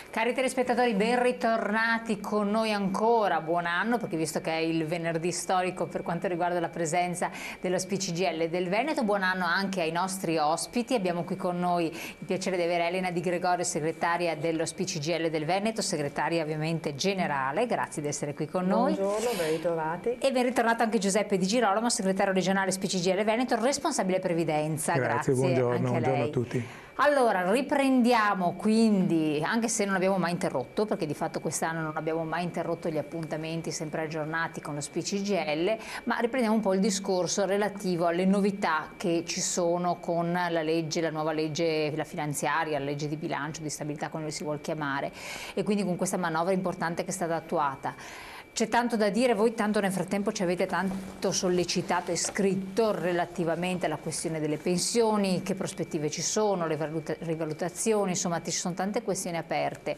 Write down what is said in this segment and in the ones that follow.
Cari telespettatori, ben ritornati con noi ancora, buon anno, perché visto che è il venerdì storico per quanto riguarda la presenza dello SPCGL del Veneto, buon anno anche ai nostri ospiti. Abbiamo qui con noi il piacere di avere Elena Di Gregorio, segretaria dello SPCGL del Veneto, segretaria ovviamente generale, grazie di essere qui con noi. Buongiorno, ben ritrovati. E ben ritornato anche Giuseppe Di Girolamo, segretario regionale SPCGL Veneto, responsabile previdenza. Grazie, buongiorno a tutti. Allora, riprendiamo quindi, anche se non abbiamo mai interrotto, perché di fatto quest'anno non abbiamo mai interrotto gli appuntamenti sempre aggiornati con lo SPCGL, ma riprendiamo un po' il discorso relativo alle novità che ci sono con la legge, la nuova legge, la finanziaria, la legge di bilancio, di stabilità, come si vuol chiamare, e quindi con questa manovra importante che è stata attuata. C'è tanto da dire, voi tanto nel frattempo ci avete tanto sollecitato e scritto relativamente alla questione delle pensioni, che prospettive ci sono, le rivalutazioni, insomma ci sono tante questioni aperte.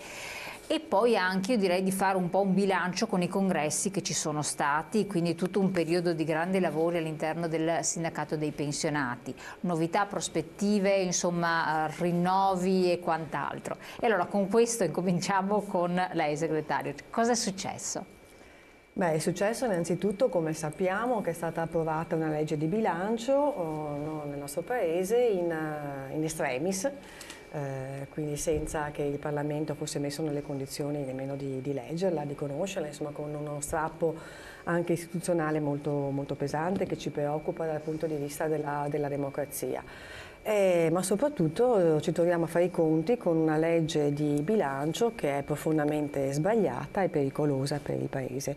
E poi anche io direi di fare un po' un bilancio con i congressi che ci sono stati, quindi tutto un periodo di grandi lavori all'interno del sindacato dei pensionati, novità, prospettive, insomma rinnovi e quant'altro. E allora con questo incominciamo con lei segretario, cosa è successo? Beh, è successo innanzitutto, come sappiamo, che è stata approvata una legge di bilancio nel nostro Paese in extremis, quindi senza che il Parlamento fosse messo nelle condizioni nemmeno di leggerla, di conoscerla, insomma con uno strappo anche istituzionale molto, molto pesante che ci preoccupa dal punto di vista della democrazia. Ma soprattutto ci troviamo a fare i conti con una legge di bilancio che è profondamente sbagliata e pericolosa per il Paese.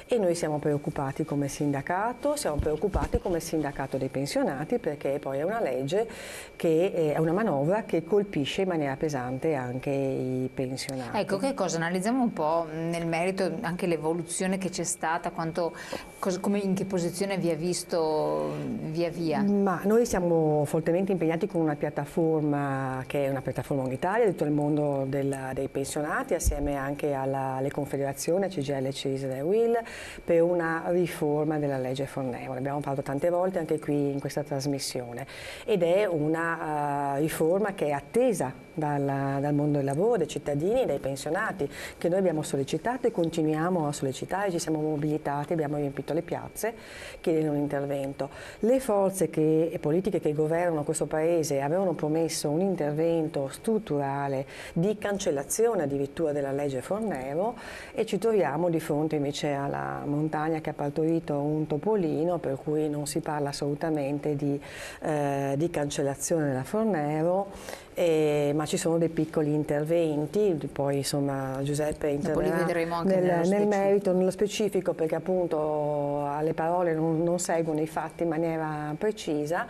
E noi siamo preoccupati come sindacato dei pensionati, perché poi è una legge che è una manovra che colpisce in maniera pesante anche i pensionati. Ecco, che cosa? Analizziamo un po' nel merito anche l'evoluzione che c'è stata, in che posizione vi ha visto via via? Ma noi siamo fortemente impegnati con una piattaforma che è una piattaforma unitaria di tutto il mondo dei pensionati, assieme anche alle confederazioni CGIL, CISL e UIL, per una riforma della legge Fornero. Ne abbiamo parlato tante volte anche qui in questa trasmissione ed è una riforma che è attesa dal mondo del lavoro, dei cittadini, dei pensionati, che noi abbiamo sollecitato e continuiamo a sollecitare, ci siamo mobilitati, abbiamo riempito le piazze chiedendo un intervento. Le forze politiche che governano questo Paese avevano promesso un intervento strutturale di cancellazione addirittura della legge Fornero e ci troviamo di fronte invece alla montagna che ha partorito un topolino, per cui non si parla assolutamente di cancellazione della Fornero. Ma ci sono dei piccoli interventi, poi insomma Giuseppe interverrà nel merito, nello specifico, perché appunto alle parole non seguono i fatti in maniera precisa,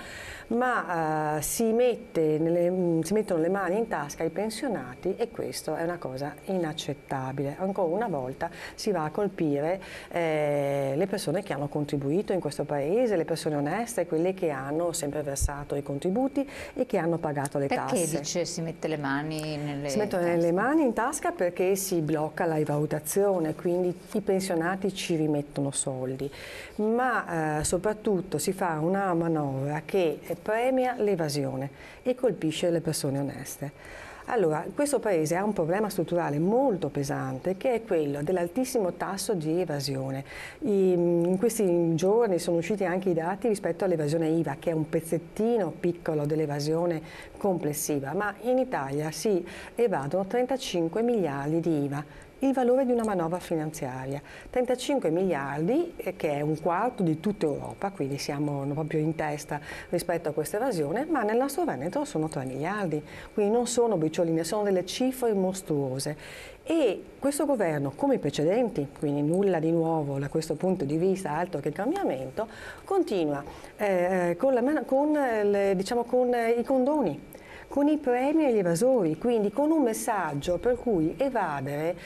ma si mettono le mani in tasca ai pensionati e questo è una cosa inaccettabile. Ancora una volta si va a colpire le persone che hanno contribuito in questo Paese, le persone oneste, quelle che hanno sempre versato i contributi e che hanno pagato le tasse. Perché dice si mette le mani nelle tasche? Si mettono le mani in tasca perché si blocca la rivalutazione, quindi i pensionati ci rimettono soldi, ma soprattutto si fa una manovra che premia l'evasione e colpisce le persone oneste. Allora, questo Paese ha un problema strutturale molto pesante che è quello dell'altissimo tasso di evasione. In questi giorni sono usciti anche i dati rispetto all'evasione IVA, che è un pezzettino piccolo dell'evasione complessiva, ma in Italia si evadono 35 miliardi di IVA. Il valore di una manovra finanziaria, 35 miliardi che è un quarto di tutta Europa, quindi siamo proprio in testa rispetto a questa evasione, ma nel nostro Veneto sono 3 miliardi, quindi non sono bricioline, sono delle cifre mostruose. E questo governo, come i precedenti, quindi nulla di nuovo da questo punto di vista, altro che cambiamento, continua con i condoni, con i premi agli evasori, quindi con un messaggio per cui evadere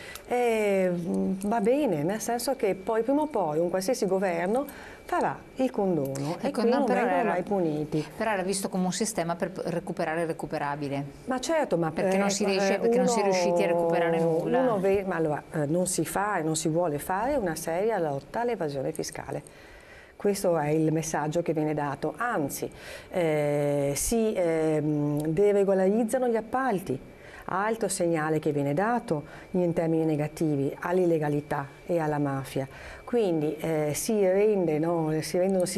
va bene, nel senso che poi prima o poi un qualsiasi governo farà il condono e quindi non vengono mai puniti. Però era visto come un sistema per recuperare il recuperabile. Ma certo, ma perché non si riesce, perché non si è riusciti a recuperare nulla. Ma allora, non si fa e non si vuole fare una seria lotta all'evasione fiscale. Questo è il messaggio che viene dato, anzi si deregolarizzano gli appalti. Altro segnale che viene dato in termini negativi all'illegalità e alla mafia. Quindi si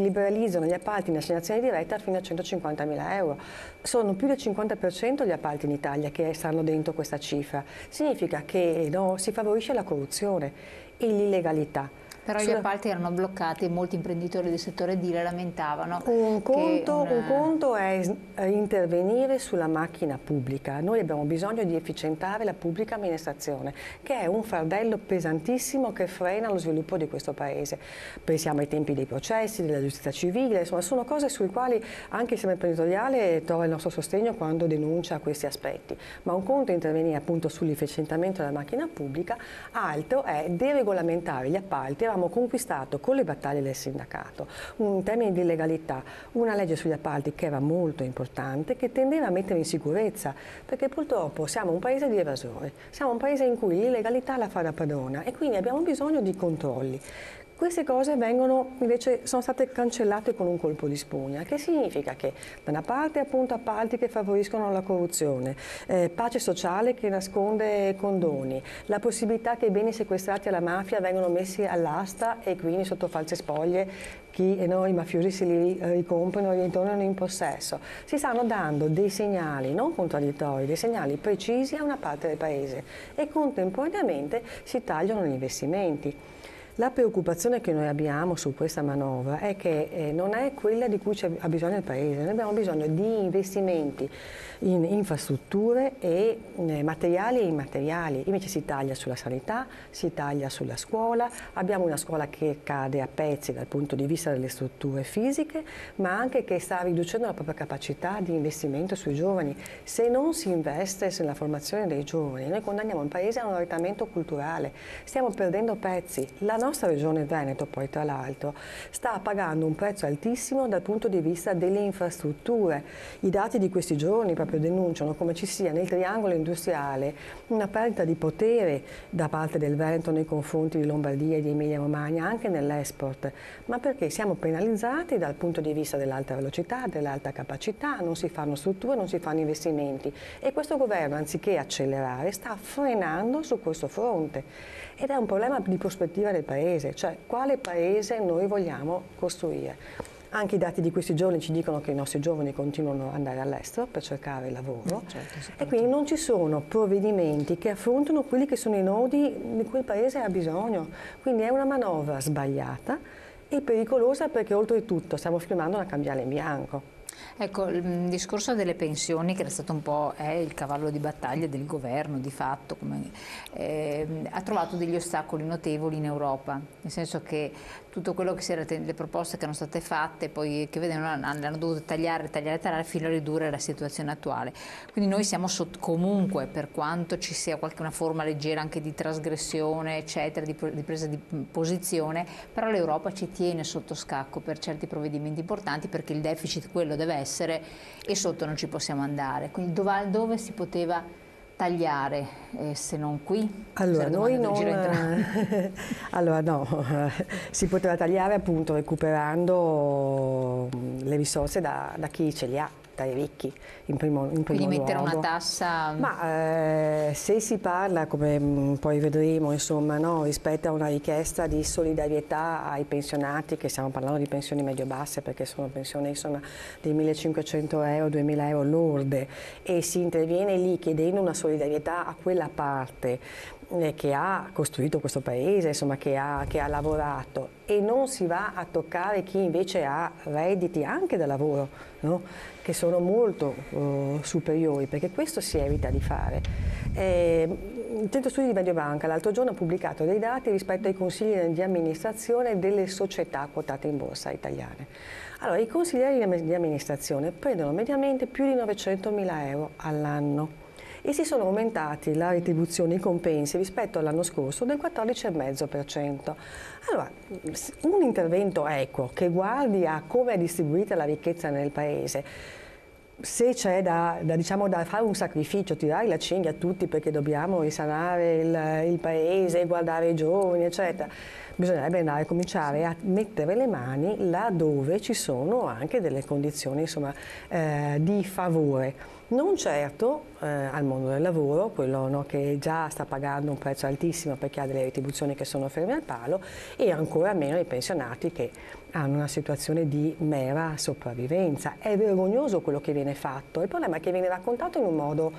liberalizzano gli appalti in assegnazione diretta fino a 150.000 euro. Sono più del 50% gli appalti in Italia che stanno dentro questa cifra. Significa che si favorisce la corruzione e l'illegalità. Però gli appalti erano bloccati e molti imprenditori del settore edile lamentavano. Un conto è intervenire sulla macchina pubblica. Noi abbiamo bisogno di efficientare la pubblica amministrazione, che è un fardello pesantissimo che frena lo sviluppo di questo Paese. Pensiamo ai tempi dei processi, della giustizia civile, insomma sono cose sulle quali anche il sistema imprenditoriale trova il nostro sostegno quando denuncia questi aspetti. Ma un conto è intervenire appunto sull'efficientamento della macchina pubblica, altro è deregolamentare gli appalti. Avevamo conquistato con le battaglie del sindacato, in termini di legalità, una legge sugli appalti che era molto importante, che tendeva a mettere in sicurezza, perché purtroppo siamo un paese di evasori, siamo un paese in cui l'illegalità la fa da padrona e quindi abbiamo bisogno di controlli. Queste cose sono state cancellate con un colpo di spugna, che significa che da una parte appunto appalti che favoriscono la corruzione, pace sociale che nasconde condoni, la possibilità che i beni sequestrati alla mafia vengano messi all'asta e quindi sotto false spoglie i mafiosi se li ricomprano e li ritornano in possesso. Si stanno dando dei segnali non contraddittori, dei segnali precisi a una parte del Paese e contemporaneamente si tagliano gli investimenti. La preoccupazione che noi abbiamo su questa manovra è che non è quella di cui ha bisogno il Paese, noi abbiamo bisogno di investimenti in infrastrutture e materiali e immateriali, invece si taglia sulla sanità, si taglia sulla scuola, abbiamo una scuola che cade a pezzi dal punto di vista delle strutture fisiche, ma anche che sta riducendo la propria capacità di investimento sui giovani. Se non si investe nella formazione dei giovani, noi condanniamo il Paese a un arretramento culturale, stiamo perdendo pezzi. La nostra regione Veneto, poi tra l'altro, sta pagando un prezzo altissimo dal punto di vista delle infrastrutture. I dati di questi giorni proprio denunciano come ci sia nel triangolo industriale una perdita di potere da parte del Veneto nei confronti di Lombardia e di Emilia Romagna, anche nell'export, ma perché siamo penalizzati dal punto di vista dell'alta velocità, dell'alta capacità, non si fanno strutture, non si fanno investimenti e questo governo, anziché accelerare, sta frenando su questo fronte ed è un problema di prospettiva del Paese, cioè quale Paese noi vogliamo costruire. Anche i dati di questi giorni ci dicono che i nostri giovani continuano ad andare all'estero per cercare lavoro e quindi non ci sono provvedimenti che affrontano quelli che sono i nodi di cui il Paese ha bisogno. Quindi è una manovra sbagliata e pericolosa perché oltretutto stiamo firmando una cambiale in bianco. Ecco, il discorso delle pensioni, che era stato un po' il cavallo di battaglia del governo, di fatto, ha trovato degli ostacoli notevoli in Europa, nel senso che tutto quello che si era, le proposte che erano state fatte, poi che vedevano, hanno dovuto tagliare fino a ridurre la situazione attuale. Quindi noi siamo comunque, per quanto ci sia una forma leggera anche di trasgressione, eccetera, di presa di posizione, però l'Europa ci tiene sotto scacco per certi provvedimenti importanti perché il deficit quello deve essere e sotto non ci possiamo andare. Quindi dove si poteva tagliare se non qui? Allora, noi non... allora no, si poteva tagliare appunto recuperando le risorse da chi ce li ha, dai ricchi in primo Quindi mettere luogo. una tassa? Ma se si parla, come poi vedremo, insomma, no, rispetto a una richiesta di solidarietà ai pensionati, che stiamo parlando di pensioni medio-basse perché sono pensioni insomma di 1.500 euro, 2.000 euro lorde e si interviene lì chiedendo una solidarietà a quella parte che ha costruito questo paese, insomma, che ha lavorato e non si va a toccare chi invece ha redditi anche da lavoro, no? Che sono molto superiori, perché questo si evita di fare. Il Centro Studi di Mediobanca l'altro giorno ha pubblicato dei dati rispetto ai consigli di amministrazione delle società quotate in borsa italiane. Allora, i consiglieri di amministrazione prendono mediamente più di 900.000 euro all'anno e si sono aumentati la retribuzione, i compensi rispetto all'anno scorso del 14,5%. Allora, un intervento equo che guardi a come è distribuita la ricchezza nel Paese, se c'è da fare un sacrificio, tirare la cinghia a tutti perché dobbiamo risanare il Paese, guardare i giovani, eccetera, bisognerebbe andare a cominciare a mettere le mani là dove ci sono anche delle condizioni, insomma, di favore. Non certo al mondo del lavoro, quello, no, che già sta pagando un prezzo altissimo perché ha delle retribuzioni che sono ferme al palo, e ancora meno i pensionati che hanno una situazione di mera sopravvivenza. È vergognoso quello che viene fatto, il problema è che viene raccontato in un modo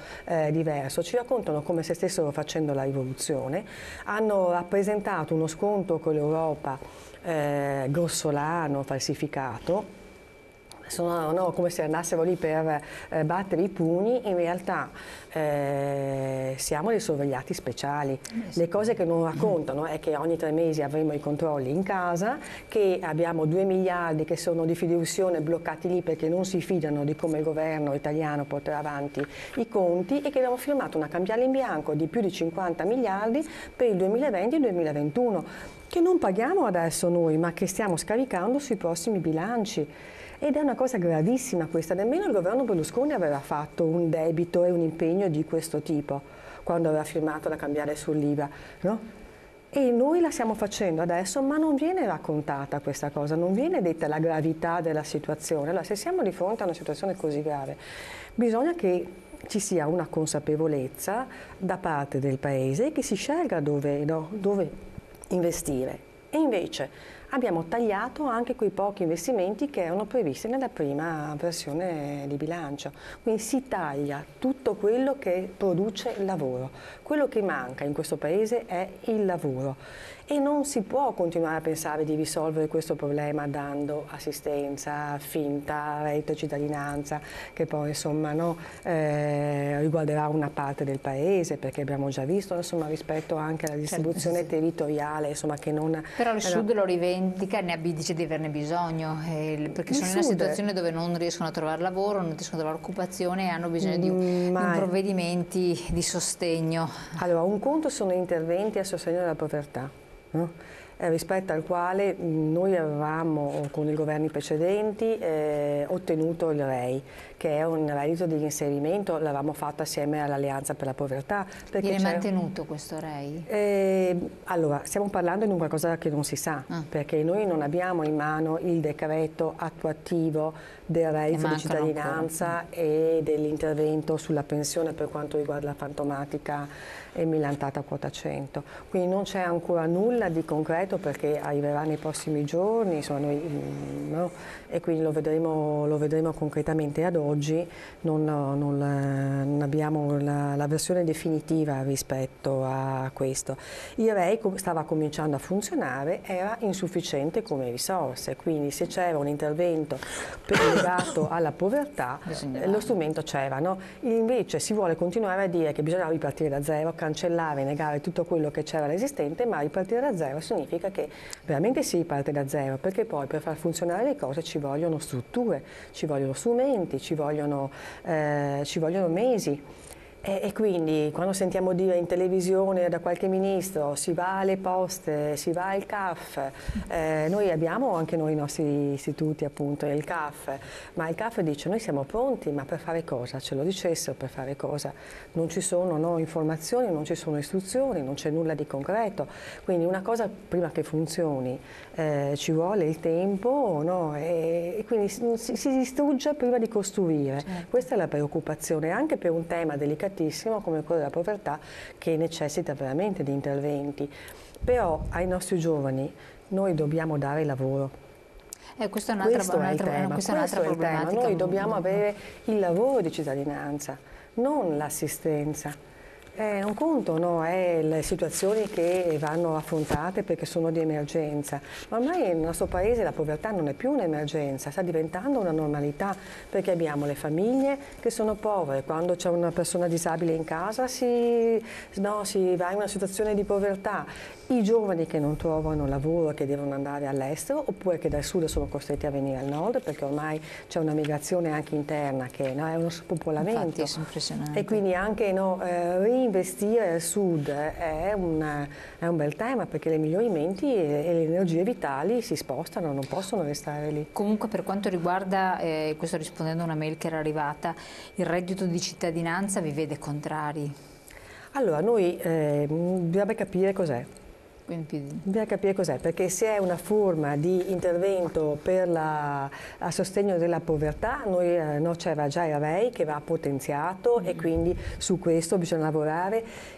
diverso, ci raccontano come se stessero facendo la rivoluzione, hanno rappresentato uno scontro con l'Europa grossolano, falsificato. Sono, no, come se andassero lì per battere i pugni. In realtà siamo dei sorvegliati speciali. Le cose che non raccontano è che ogni 3 mesi avremo i controlli in casa, che abbiamo 2 miliardi che sono di fideiussione bloccati lì perché non si fidano di come il governo italiano porterà avanti i conti, e che abbiamo firmato una cambiale in bianco di più di 50 miliardi per il 2020 e il 2021, che non paghiamo adesso noi, ma che stiamo scaricando sui prossimi bilanci. Ed è una cosa gravissima questa, nemmeno il governo Berlusconi aveva fatto un debito e un impegno di questo tipo quando aveva firmato la cambiale sull'IVA, no? E noi la stiamo facendo adesso, ma non viene raccontata questa cosa, non viene detta la gravità della situazione. Allora, se siamo di fronte a una situazione così grave, bisogna che ci sia una consapevolezza da parte del Paese, che si scelga dove investire. E invece abbiamo tagliato anche quei pochi investimenti che erano previsti nella prima versione di bilancio. Quindi si taglia tutto quello che produce lavoro. Quello che manca in questo Paese è il lavoro. E non si può continuare a pensare di risolvere questo problema dando assistenza finta, reddito cittadinanza, che poi insomma riguarderà una parte del paese, perché abbiamo già visto insomma, rispetto anche alla distribuzione territoriale, insomma, che non... Però il Sud lo rivendica, dice di averne bisogno, perché sono in una situazione dove non riescono a trovare lavoro, non riescono a trovare occupazione e hanno bisogno di provvedimenti di sostegno. Allora, un conto sono interventi a sostegno della povertà, no? Rispetto al quale noi avevamo con i governi precedenti ottenuto il REI, che è un reddito di inserimento, l'avevamo fatto assieme all'Alleanza per la Povertà. Viene mantenuto questo REI? Allora, stiamo parlando di un qualcosa che non si sa, perché noi non abbiamo in mano il decreto attuativo del reddito di cittadinanza e dell'intervento sulla pensione per quanto riguarda la fantomatica e millantata quota 100. Quindi non c'è ancora nulla di concreto, perché arriverà nei prossimi giorni, insomma, no? E quindi lo vedremo concretamente. Ad oggi non abbiamo la versione definitiva rispetto a questo. Il REI stava cominciando a funzionare, era insufficiente come risorse, quindi se c'era un intervento legato alla povertà, lo strumento c'era, no? Invece si vuole continuare a dire che bisogna ripartire da zero, cancellare, negare tutto quello che c'era l'esistente, ma ripartire da zero significa che veramente si riparte da zero, perché poi per far funzionare le cose ci vogliono strutture, ci vogliono strumenti, ci vogliono mesi. E quindi quando sentiamo dire in televisione da qualche ministro si va alle poste, si va al CAF, noi abbiamo anche noi i nostri istituti, appunto, il CAF, ma il CAF dice noi siamo pronti, ma per fare cosa? Ce lo dicessero, per fare cosa? Non ci sono informazioni, non ci sono istruzioni, non c'è nulla di concreto, quindi una cosa prima che funzioni ci vuole il tempo, no? E quindi si distrugge prima di costruire. Certo. Questa è la preoccupazione, anche per un tema delicatissimo come quello della povertà, che necessita veramente di interventi. Però ai nostri giovani noi dobbiamo dare lavoro. Questo è un'altra problematica. Noi dobbiamo avere il lavoro di cittadinanza, non l'assistenza. Un conto no, è le situazioni che vanno affrontate perché sono di emergenza, ma ormai nel nostro paese la povertà non è più un'emergenza, sta diventando una normalità, perché abbiamo le famiglie che sono povere, quando c'è una persona disabile in casa si va in una situazione di povertà, i giovani che non trovano lavoro, che devono andare all'estero, oppure che dal sud sono costretti a venire al nord, perché ormai c'è una migrazione anche interna, che è uno spopolamento. Infatti è impressionante. E quindi anche investire al sud è un bel tema, perché le migliori menti e le energie vitali si spostano, non possono restare lì. Comunque, per quanto riguarda, questo rispondendo a una mail che era arrivata, il reddito di cittadinanza vi vede contrari? Allora, noi dobbiamo capire cos'è. Bisogna capire cos'è, perché se è una forma di intervento a sostegno della povertà, c'era già il REI che va potenziato e quindi su questo bisogna lavorare,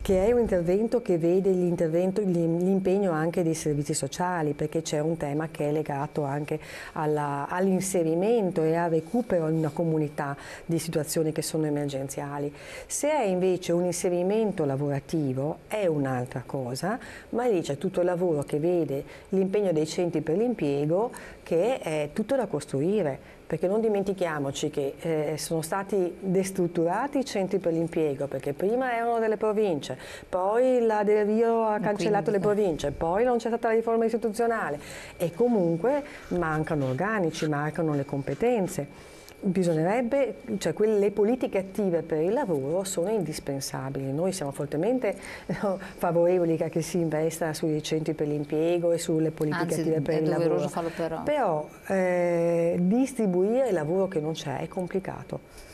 che è un intervento che vede l'impegno anche dei servizi sociali, perché c'è un tema che è legato anche all'inserimento e al recupero in una comunità di situazioni che sono emergenziali. Se è invece un inserimento lavorativo è un'altra cosa, ma lì c'è tutto il lavoro che vede l'impegno dei centri per l'impiego, che è tutto da costruire. Perché non dimentichiamoci che sono stati destrutturati i centri per l'impiego, perché prima erano delle province, poi la Del Rio ha cancellato le province, poi non c'è stata la riforma istituzionale e comunque mancano organici, mancano le competenze. Bisognerebbe, le politiche attive per il lavoro sono indispensabili. Noi siamo fortemente favorevoli a che si investa sui centri per l'impiego e sulle politiche attive per il lavoro. Farlo però distribuire il lavoro che non c'è è complicato.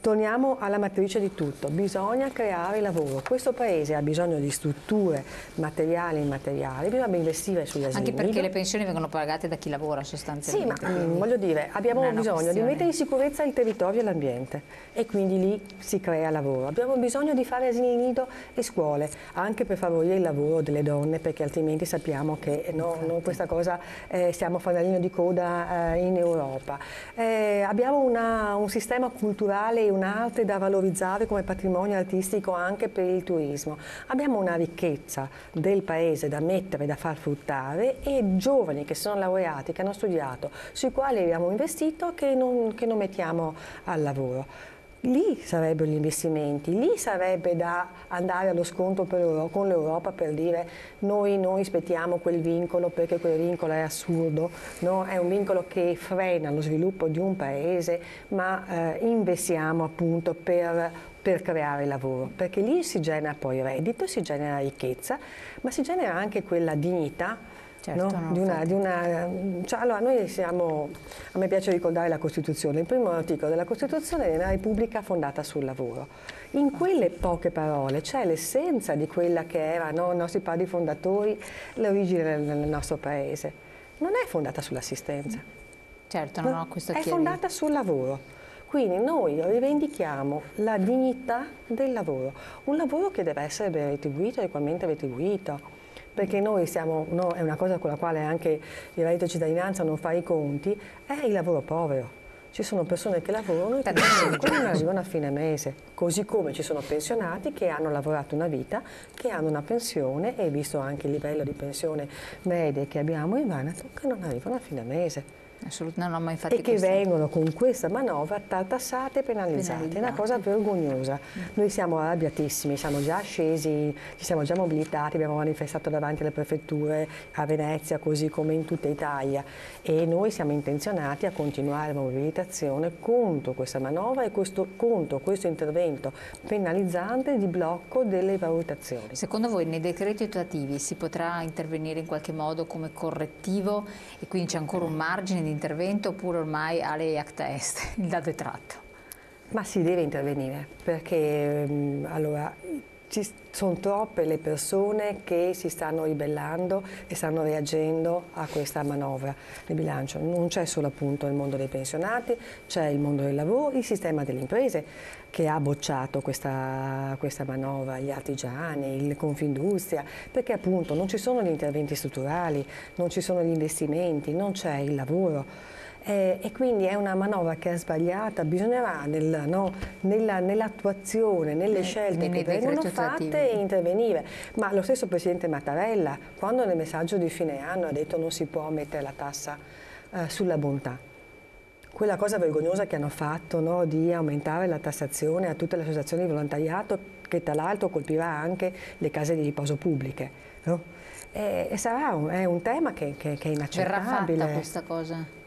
Torniamo alla matrice di tutto, bisogna creare lavoro. Questo Paese ha bisogno di strutture materiali e immateriali, bisogna investire sugli asili. Anche perché le pensioni vengono pagate da chi lavora sostanzialmente. Sì, ma voglio dire, abbiamo bisogno di mettere in sicurezza il territorio e l'ambiente e quindi lì si crea lavoro. Abbiamo bisogno di fare asili nido e scuole, anche per favorire il lavoro delle donne, perché altrimenti sappiamo che questa cosa siamo fanalino di coda in Europa. Abbiamo un sistema culturale e un'arte da valorizzare come patrimonio artistico anche per il turismo. Abbiamo una ricchezza del paese da mettere, da far fruttare e giovani che sono laureati, che hanno studiato, sui quali abbiamo investito che non mettiamo al lavoro. Lì sarebbero gli investimenti, lì sarebbe da andare allo scontro con l'Europa per dire noi spettiamo quel vincolo perché quel vincolo è assurdo, no? È un vincolo che frena lo sviluppo di un paese, ma investiamo appunto per creare lavoro, perché lì si genera poi reddito, si genera ricchezza, ma si genera anche quella dignità. Certo, allora a me piace ricordare la Costituzione. Il primo articolo della Costituzione è una Repubblica fondata sul lavoro. In quelle poche parole c'è l'essenza di quella che erano i nostri padri fondatori, l'origine del nostro paese. Non è fondata sull'assistenza. Certo, non ho questo chiarito. È fondata sul lavoro. Quindi noi rivendichiamo la dignità del lavoro, un lavoro che deve essere ben retribuito, adeguatamente retribuito. Perché noi è una cosa con la quale anche il reddito di cittadinanza non fa i conti, è il lavoro povero. Ci sono persone che lavorano e che non arrivano a fine mese, così come ci sono pensionati che hanno lavorato una vita, che hanno una pensione e visto anche il livello di pensione media che abbiamo in Veneto, che non arrivano a fine mese. Assolutamente, ma infatti e che vengono con questa manovra tartassate e penalizzate. È una cosa vergognosa. Noi siamo arrabbiatissimi, siamo già scesi, ci siamo già mobilitati, abbiamo manifestato davanti alle prefetture a Venezia, così come in tutta Italia, e noi siamo intenzionati a continuare la mobilitazione contro questa manovra e contro questo intervento penalizzante di blocco delle valutazioni. Secondo voi nei decreti attuativi si potrà intervenire in qualche modo come correttivo e quindi c'è ancora un margine di intervento, oppure ormai alle acta est, il dato è tratto? Ma si deve intervenire, perché allora ci sono troppe le persone che si stanno ribellando e stanno reagendo a questa manovra di bilancio. Non c'è solo appunto il mondo dei pensionati, c'è il mondo del lavoro, il sistema delle imprese che ha bocciato questa manovra, gli artigiani, il Confindustria, perché appunto non ci sono gli interventi strutturali, non ci sono gli investimenti, non c'è il lavoro. E quindi è una manovra che è sbagliata, bisognerà nell'attuazione, nelle scelte che vengono fatte intervenire. Ma lo stesso Presidente Mattarella, quando nel messaggio di fine anno ha detto non si può mettere la tassa sulla bontà, quella cosa vergognosa che hanno fatto, di aumentare la tassazione a tutte le associazioni di volontariato, che tra l'altro colpirà anche le case di riposo pubbliche. No? È un tema che è inaccettabile. Verrà fatta questa cosa?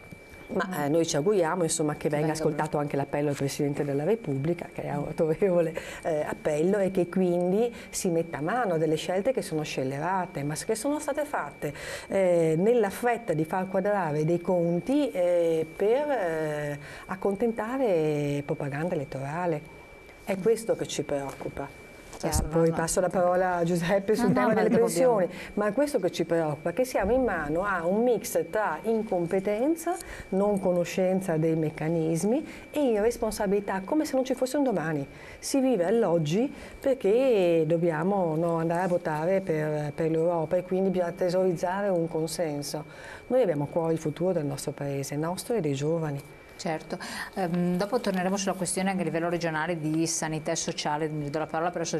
Ma noi ci auguriamo che venga ascoltato anche l'appello del Presidente della Repubblica, che è un autorevole appello, e che quindi si metta a mano a delle scelte che sono scellerate, ma che sono state fatte nella fretta di far quadrare dei conti per accontentare propaganda elettorale. È questo che ci preoccupa. chiaro. Poi passo la parola a Giuseppe sul tema delle pensioni, ma è questo che ci preoccupa, che siamo in mano a un mix tra incompetenza, non conoscenza dei meccanismi e irresponsabilità, come se non ci fosse un domani. Si vive all'oggi perché dobbiamo andare a votare per l'Europa e quindi bisogna tesorizzare un consenso. Noi abbiamo a cuore il futuro del nostro paese, nostro e dei giovani. Certo, dopo torneremo sulla questione anche a livello regionale di sanità e sociale, mi do la parola, però adesso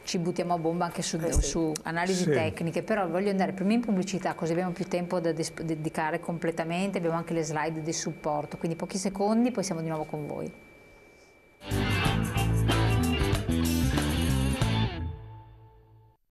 ci buttiamo a bomba anche su analisi tecniche, però voglio andare prima in pubblicità così abbiamo più tempo da dedicare completamente, abbiamo anche le slide di supporto, quindi pochi secondi, poi siamo di nuovo con voi.